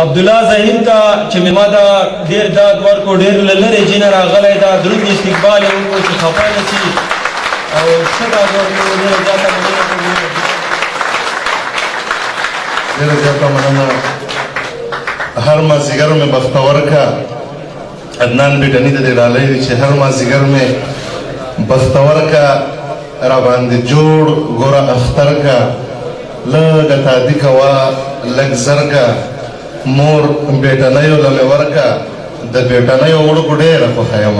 عبدالله زهیم ته چې مېلمه ده ډېر داد ورکړو ډېر له لرې ځایه راغلی ده دروند استقبال یې وکړو چې خفه نه شي او ښه داد ورکړو ډېره زیاته مننه کوو ډېره زیاته مننه هر مازدیګر مې بختور کا عدنان بیټني ته دې ډالۍ وي چې هر مازدیګر مې بختور کا را باندې جوړ ګوره اختر کا لږه تادي کوه لږ زر کا مور بیټنیو له مې ورکه د بیټنیو وړکو ډېره خوښه یم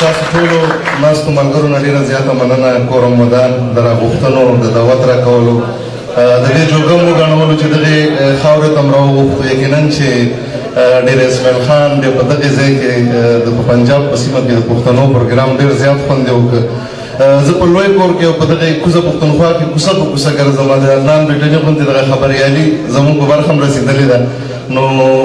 تاسو ټولو ناستو ملګرو نه ډېره زیاته مننه کوم ودان د راغوښتنو د دعوت راکولو د دې جوګم وګڼولو چې دغې خاورې ته م راوغوښتو یقینا چې ډېر اسماعیل خان ډېر په دغې ځای کې د پنجاب په سیمه کې د پښتنو پروګرام ډېر زیات خوند یې وکړ زه په لوی کور کې په دغې کوزه پښتونخوا کې کوڅه په کوڅه ګرځم د عدنان بیټني غوندې دغه خبریالي زموږ په برخه هم رسېدلې ده نو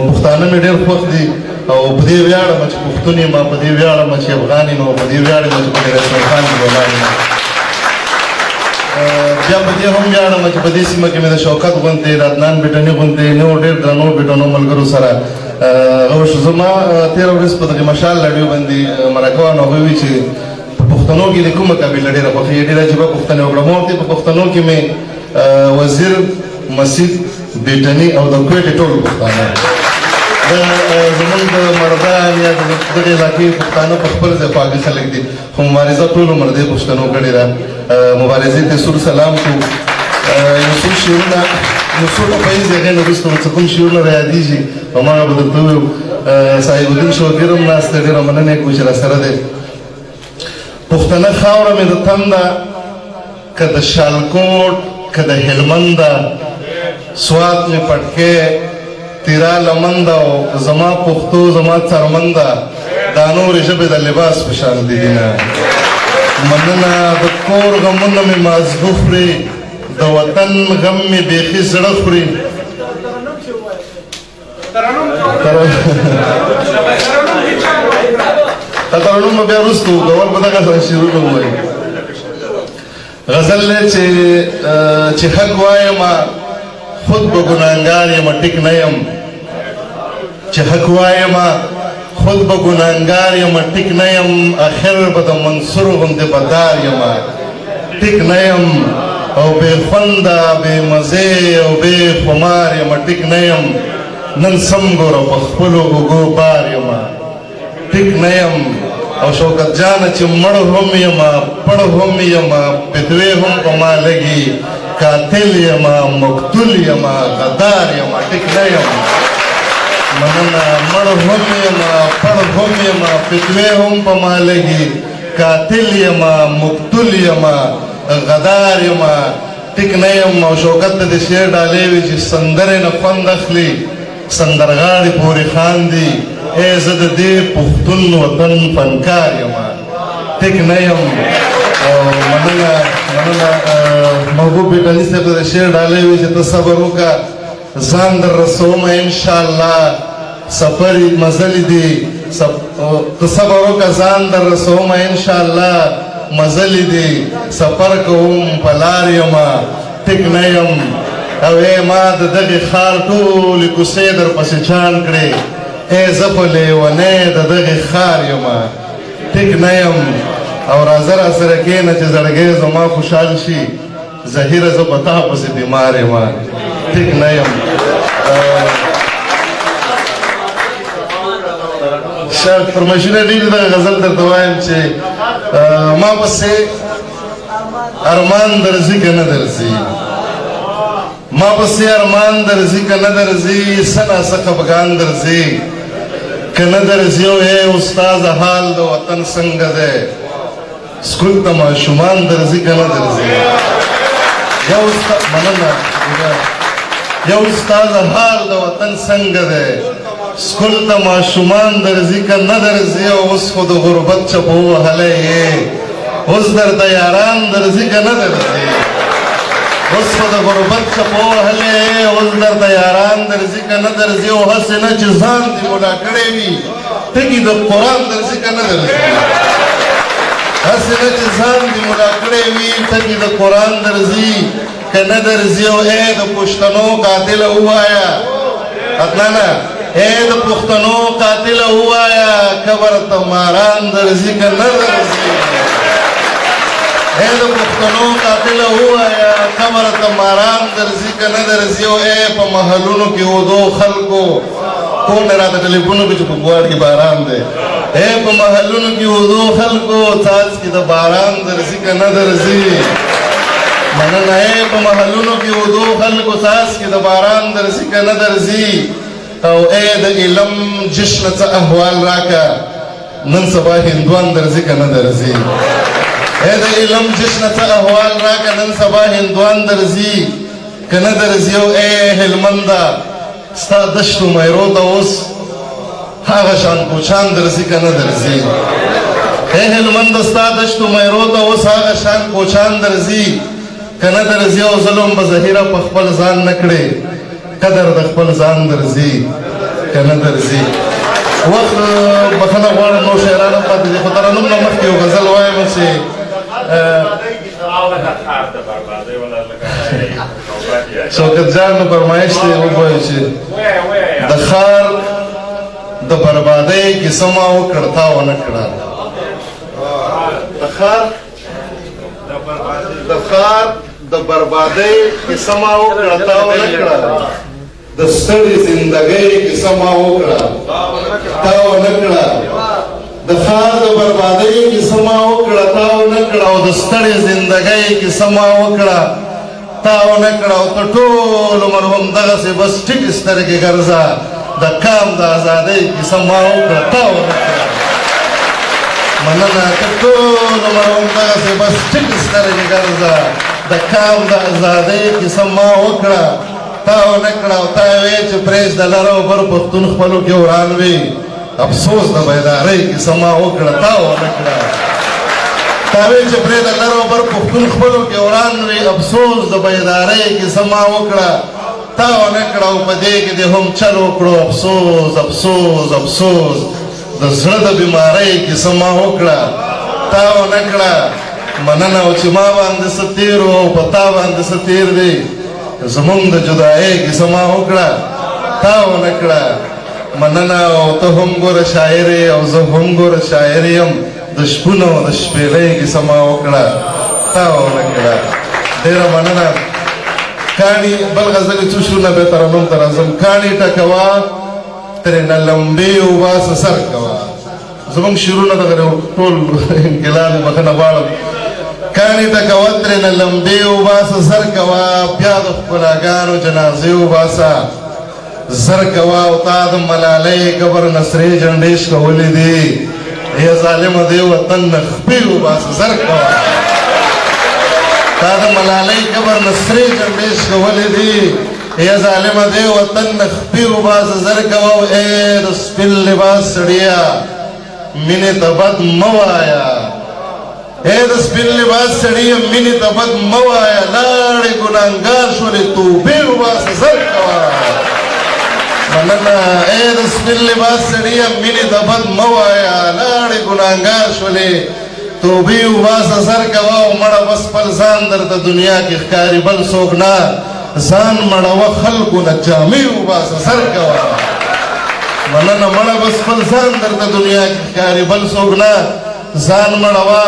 پښتانه مې ډېر خوښ دي او په دې ویاړم چې پښتون یم په دې ویاړم چې افغان یم او په دې ویاړم چې په ډېر اسماعیل خان کې ولاړ یم بیا په دې هم ویاړم چې په دې سیمه کې مې د شوکت غوندې د عدنان بیټني غوندې نور ډېر درنو بیټنو ملګرو سره زما تېره ورځ په دغې مشال لډیو باندې مرکه وه نو هغوی وایي چې په پښتنو کې د کومه قبیله ډېره خوښېږي ډېره عجیبه پوښتنه وکړه ما ورته په پښتنو کې مې وزیر مسید بیټني او د کوټې ټول پښتانه زمونږ د مردان یا د دغې علاقې پښتانه په خپل ځای خواږه خلک دي خو مبارزه ټول عمر دې پښتنو کړې ده مبارزې ته سور سلام کو یو څو شعرونه یو څو ټپیز د هغې نه وروسته چې کوم شعرونه را یادېږي هماغه به درته وویو صاحب الدین شوقي هم ناست دی ډېره مننه یې کوو چې راسره دی پښتنه خاوره مې د تنده که د شالکوټ که د هلمند ده سوات مې پټکې تیرا لمن ده او زما پښتو زما څرمن ده دا نورې ژبې د لباس په شان دي نه مننه د کور غمونه مې مازغه خوري د وطن غم مې بیخي زړه خوري ترنم بیا وروسته وکړو ول به دغه شعرونه ووایي غزل دی چې حق وایم خود به ګناهګار یم ټیک نه یم چې حق وایم خود به ګناهګار یم ټیک نه یم اخر به د منصور غوندې بدار یم ټیک نه یم او بې خونده بې مزې او بې خمار یم ټیک نه یم نن سم ګوره په خپلو اوږو بار یم ټیک نه یم او شوکت جانه چې مړ هم یم پړ هم یم بدوې هم په ما لګي قاتل یم مقتول یم غدار یم ټیک نه یم مننه مړ هم یم پړ هم یم بدوې هم په ما لګي قاتل یم مقتول یم غدار یم ټیک نه یم او شوکت ته د شعر ډالۍ وي چې سندرې نه خوند اخلي سندرغاړي پورې خاندي ای زه د دې پښتون وطن فنکار یم ټیک نه یم او مننه محبوب بیټني صاحب ته د شعر ډالۍ وي چې ته صبر وکړه ځان در رسومه انشاءالله سفر مزلې دي ته صبر وکړه ځان در رسومه انشاءالله مزلې دي سفر کوم په لار یم ټیک نه یم او ای ما د دغې ښار ټولې کوڅې در پسې چان کړې ای زه په لیونۍ د دغې ښار یم ټیک نه یم او راځه راسره کښېنه چې زړګی زما خوشحال شي زهیره زه په تا پسې بیمار یم ټیک نه یم شاید فرمایشونه ډېر دغه غزل درته وایم چې ما پسې ارمان درځي که نه درځي ما پسې ارمان درځي که نه درځي څه ناڅه خفګان درځي که نه درځي او ای استاده حال د وطن څنګه دی سکول ته ماشومان درځي که نه درځي مننه یو استاده حال د وطن څنګه دی سکول ته ماشومان درځي که نه درځي او اوس خو د غربت چپو وهلی یې اوس درته یاران درځي که نه درځي اوس خو د غربت چپو وهلی اوس درته یاران درځي که نه درځي او هسې نه چې ځان دې ملا کړی وي ټکي د قرآن درځي که نه درځي هسې نه چې ځان دې ملا کړی وي ټکي د قرآن درځي که نه درځي او ای د پښتنو قاتله ووایه عدنانه ای د پښتنو قاتله ووایه قبر ته ماران درځي که نه درځي ای د پښتنو قاتله ووایه قبر ته ماران درځي که نه درځي او ای په محلونو کې ودو خلکو کون نه راته ټلیفونو کې چې په ګواډ کې باران دی ای په محلونو کې ودو خلکو څاڅکي د باران درځي که نه درځي مننه ای په محلونو کې ودو خلکو څاڅکي د باران درځي که نه درځي او ای د علم جشن څه احوال راکه نن سبا هندوان درځي که نه درځي ای د علم جشن څه احوال راکه نن سبا هندوان درځي که نه درځي او ای هلمنده ستا دشتو میرو ته اوس هغه شان کوچان درځي که نه درځي ای هلمنده ستا دشتو میرو ته اوس هغه شان کوچان درځي که نه درځي او ظلم به ظهیره په خپل ځان نه کړې قدر د خپل ځان درځي که نه درځي وخت بخښنه غواړم نور شاعران هم پاتې دي خو ترنم نه مخکې یو غزل وایم چې شوکت جان نو فرمایش دی ووایو چې د ښار د بربادۍ کیسه ما وکړه تا ونه کړه د ښار د بربادۍ کیسه ما وکړه تا ونه کړه د ستړې زندګۍ کیسه ما وکړه تا ونه کړه د ښار د بربادۍ کیسه ما وکړه تا ونه کړه او د ستړې زندګۍ کیسه ما وکړه تا ونه کړه او ته ټول عمر همدغسې بس ټیټ سترګې ګرځه د کام د ازادۍ کیسه ما وکړه تا ونه کړه مننه ته ټول عمر همدغسې بس ټیټ سترګې ګرځه د کام د ازادۍ کیسه ما وکړه تا ونه کړه او تا وې چې پرېږده لر او بر پښتون خپلو کې وران وي افسوس د بیدارۍ کیسه ما وکړه تا ونه کړه تا وې چې پرېږده لر او بر پښتون خپلو کې وران وي افسوس د بیدارۍ کیسه ما وکړه تا ونه کړه او په دې کې دې هم چل وکړو افسوس افسوس افسوس د زړه د بیمارۍ کیسه ما وکړه تا ونه کړه مننه او چې ما باندې څه تېر و او په تا باندې څه تېر دی زمونږ د جدایۍ کیسه ما وکړه تا ونه کړه مننه او ته هم ګوره شاعر او زه هم ګوره شاعر یم د شپونو د شپېلۍ کیسه ما وکړه تا ونه کړه ډېره مننه کاڼي بل غزل یې څو شورونه بیا ترنم ته راځم کاڼي ټکوه ترېنه لمبې وباسه سر کوه زمونږ شعرونه دغه ټول انقلاب یې بښنه غواړم کاڼي ټکوه ترېنه لمبې وباسه سر کوه بیا د ښکلاګانو جنازې وباسه زر کوه او تا د ملالۍ قبر نه سرې جنډې شکولې دي ای ظالمه دې وطن نه خپې وباسه زر کوه تا د ملالۍ قبر نه سرې جنډې شکولې دي ای ظالمه دې وطن نه خپې وباسه زر کوه او ای د سپین لباس سړیه مینې ته بد مه وایه ای د سپین لباس سړیه مینې ته بد مه وایه لاړې ګناهګار شولې توبې وباسه زر کوه مننه ای د سپین لباس سړیه مینې ته بد مه وایه لاړې ګناهګار شولې توبې وباسه سر کوه او مړه بس خپل ځان درته دنیا کې ښکاري بل څوک نه ځان مړوه خلکو نه جامې وباسه سر کوه مننه مړه بس خپل ځان درته دنیا کې ښکاري بل څوک نه ځان مړوه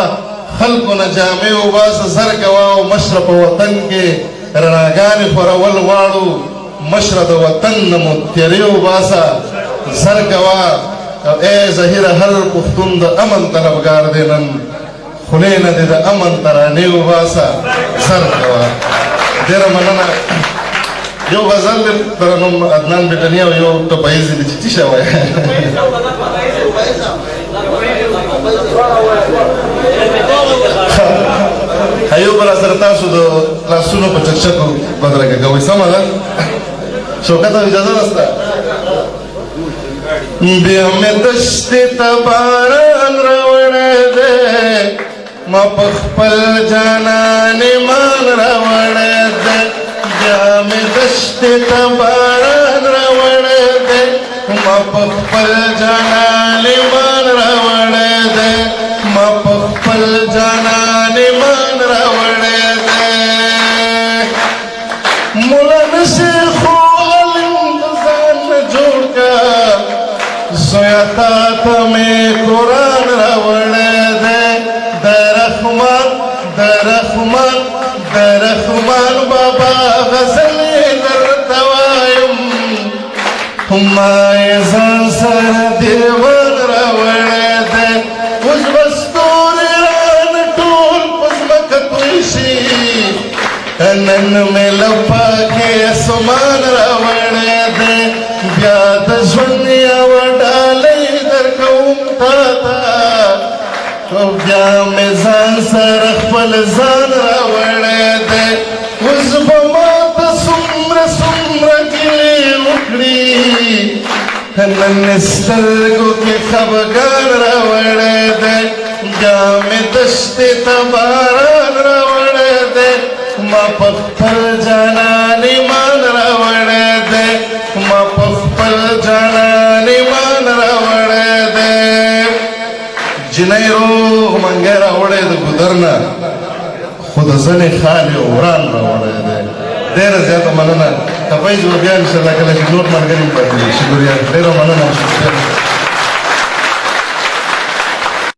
خلکو نه جامې وباسه سر کوه او مشره په وطن کې رڼاګانې خورول غواړو مشره د وطن نه مو تیرې وباسه سر کوه او ای ظهیره هر پښتون د امن طلبګار دی نن خولې نه دې د امن ترانې وباسه سر کوه ډېره مننه یو غزل دی ترنم عدنان بټني او یو ټپایز دی چې څه شوی ایوب را سره تاسو د لاسونو په چکچکو بدرګه کوئ سمه ده شوکت اجازه نشته بیا مې دشتې ته باران راوړی دی ما په خپل جانان ایمان راوړی دی بیا مې دشتې ته باران راوړی دی ما په خپل جانان ایمان راوړی دی ما په خپل نشي خو الانتظار جوړ کا زویا تا ته مې قرآن راوړی دی د رحمان بابا غزل درته وایم ما یې ځان سره دیوان راوړی دی اوس به ستوري رانه ټول په ځمکه توی شي نن مې له پاکې اسمان راوړی دی بیا د ژوند یوه ډالۍ درکوم تا ته بیا مې ځان سره خپل ځان راوړی دی اوس به ماته څومره ګیلې وکړي نن سترګو کې خفګان راوړی دی بیا مې دشتې ته باران راوړی دی ما په خپل جانان ایمان راوړی دی ما په خپل جانان ایمان راوړی دی جنۍ روغ منګی راوړی د ګودر نه خو د زنې خالي وران راوړی دی ډېره زیاته مننه که فیض به بیا انشاءالله کله چې نور ملګري پاتې شي شکریه ډېره مننه